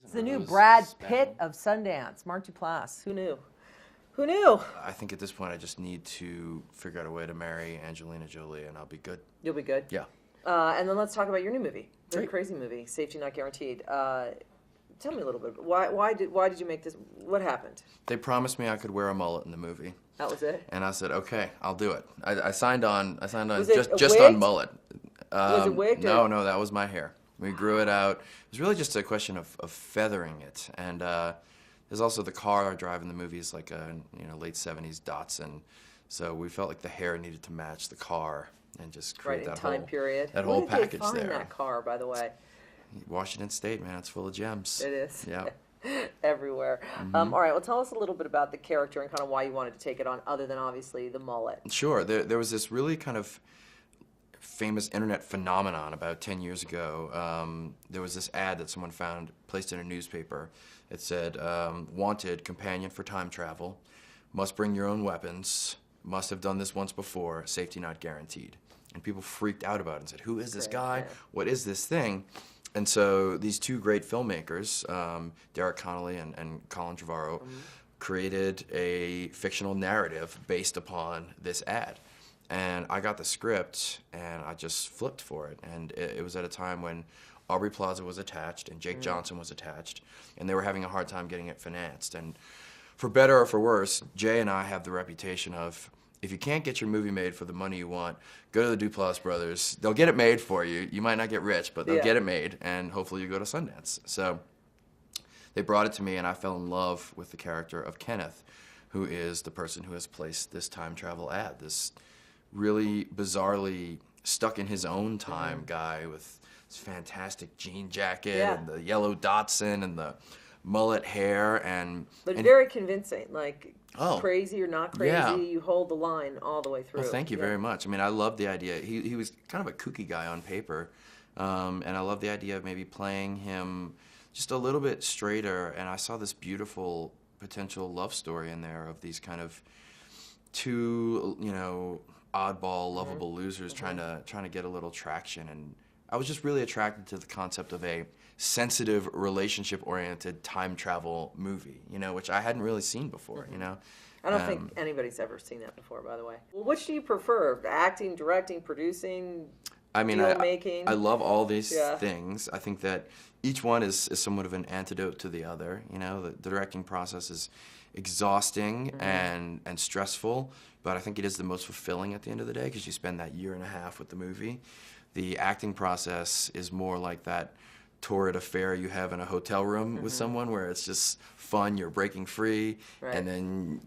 It's the new Brad Pitt of Sundance, Mark Duplass. Who knew? Who knew? I think at this point I just need to figure out a way to marry Angelina Jolie and I'll be good. You'll be good? Yeah. And then let's talk about your new movie, the Great. crazy movie, Safety Not Guaranteed. Tell me a little bit. Why did you make this? What happened? They promised me I could wear a mullet in the movie. That was it? And I said, okay, I'll do it. I signed on Was it just a on wig? mullet. Was it wigged? No, that was my hair. We grew it out. It was really just a question of feathering it. And there's also the car I drive in the movie is like a late 70s Datsun. So we felt like the hair needed to match the car and just create that time period. That whole Where did package they find there. that car, by the way? Washington State, man, it's full of gems. It is. Yeah. Everywhere. All right, well, tell us a little bit about the character and kind of why you wanted to take it on, other than obviously the mullet. Sure. There was this really kind of famous internet phenomenon about 10 years ago. There was this ad that someone found placed in a newspaper. It said, wanted companion for time travel, must bring your own weapons, must have done this once before, safety not guaranteed. And people freaked out about it and said, who is this guy? Yeah. What is this thing? And so these two great filmmakers, Derek Connolly and Colin Trevorrow, created a fictional narrative based upon this ad. And I got the script and I just flipped for it. And it was at a time when Aubrey Plaza was attached and Jake Johnson was attached, and they were having a hard time getting it financed. And for better or for worse, Jay and I have the reputation of, if you can't get your movie made for the money you want, go to the Duplass brothers. They'll get it made for you. You might not get rich, but they'll get it made, and hopefully you go to Sundance. So they brought it to me, and I fell in love with the character of Kenneth, who is the person who has placed this time travel ad, this really bizarrely stuck in his own time guy with this fantastic jean jacket and the yellow Datsun and the mullet hair. But very convincing, like Oh, crazy or not crazy, yeah. you hold the line all the way through. Well, thank you very much. I mean, I love the idea. He was kind of a kooky guy on paper, and I love the idea of maybe playing him just a little bit straighter, and I saw this beautiful potential love story in there of these kind of two, oddball, lovable losers trying to get a little traction. And I was just really attracted to the concept of a sensitive, relationship-oriented time travel movie, which I hadn't really seen before, I don't think anybody's ever seen that before, by the way. Well, which do you prefer? Acting, directing, producing, deal-making? I love all these things. I think that each one is somewhat of an antidote to the other. The directing process is exhausting and stressful, but I think it is the most fulfilling at the end of the day because you spend that year and a half with the movie. The acting process is more like that torrid affair you have in a hotel room with someone where it's just fun, you're breaking free, and then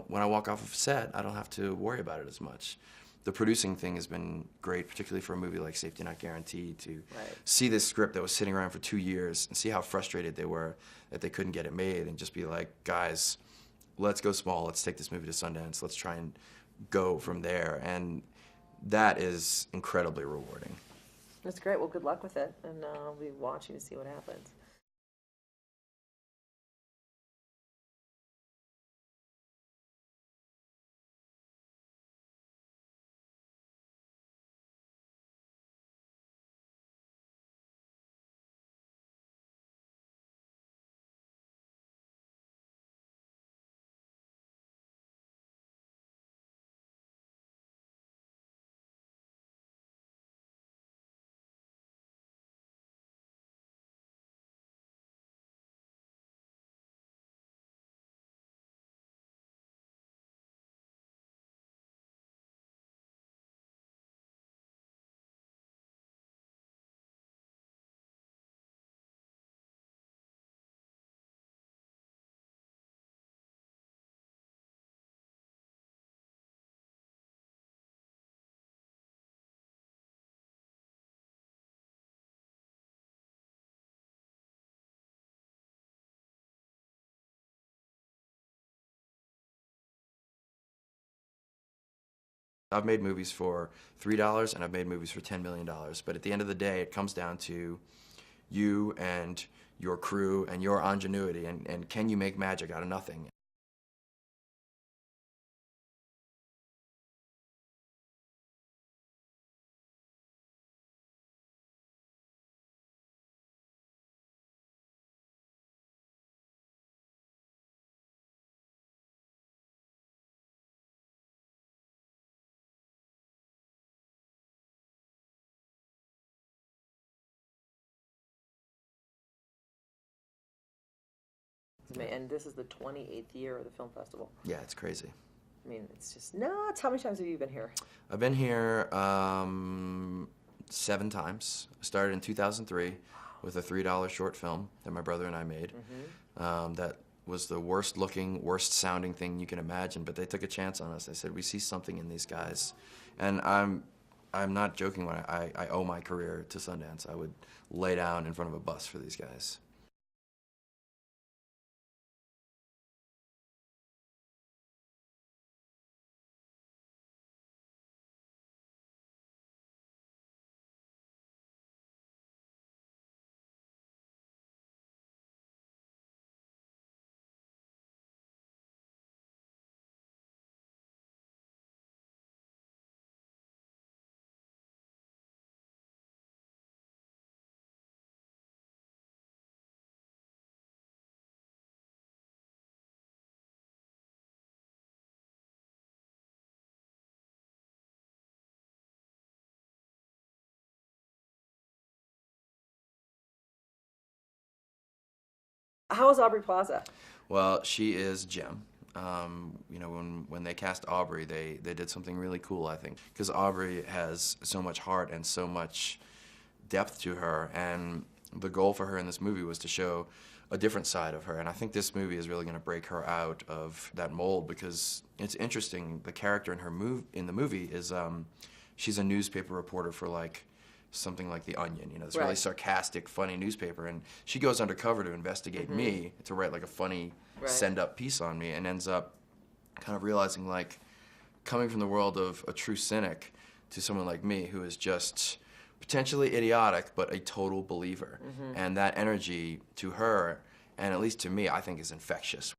when I walk off of set, I don't have to worry about it as much. The producing thing has been great, particularly for a movie like Safety Not Guaranteed, to see this script that was sitting around for 2 years and see how frustrated they were that they couldn't get it made, and just be like, guys, let's go small, let's take this movie to Sundance, let's try and go from there. And that is incredibly rewarding. That's great. Well, good luck with it, and I'll be watching to see what happens. I've made movies for $3 and I've made movies for $10 million, but at the end of the day, it comes down to you and your crew and your ingenuity, and can you make magic out of nothing? And this is the 28th year of the film festival. Yeah, it's crazy. I mean, it's just nuts. How many times have you been here? I've been here 7 times. I started in 2003 with a $3 short film that my brother and I made. That was the worst looking, worst sounding thing you can imagine, but they took a chance on us. They said, we see something in these guys. And I'm not joking when I owe my career to Sundance. I would lay down in front of a bus for these guys. How is Aubrey Plaza? Well, she is Gem. You know, when they cast Aubrey, they did something really cool, I think, because Aubrey has so much heart and so much depth to her, and the goal for her in this movie was to show a different side of her, and I think this movie is really going to break her out of that mold, because it's interesting, the character in the movie is, she's a newspaper reporter for something like The Onion, you know, this really sarcastic, funny newspaper, and she goes undercover to investigate me, to write a funny send-up piece on me, and ends up kind of realizing, coming from the world of a true cynic to someone like me who is just potentially idiotic, but a total believer. And that energy to her, and at least to me, I think is infectious.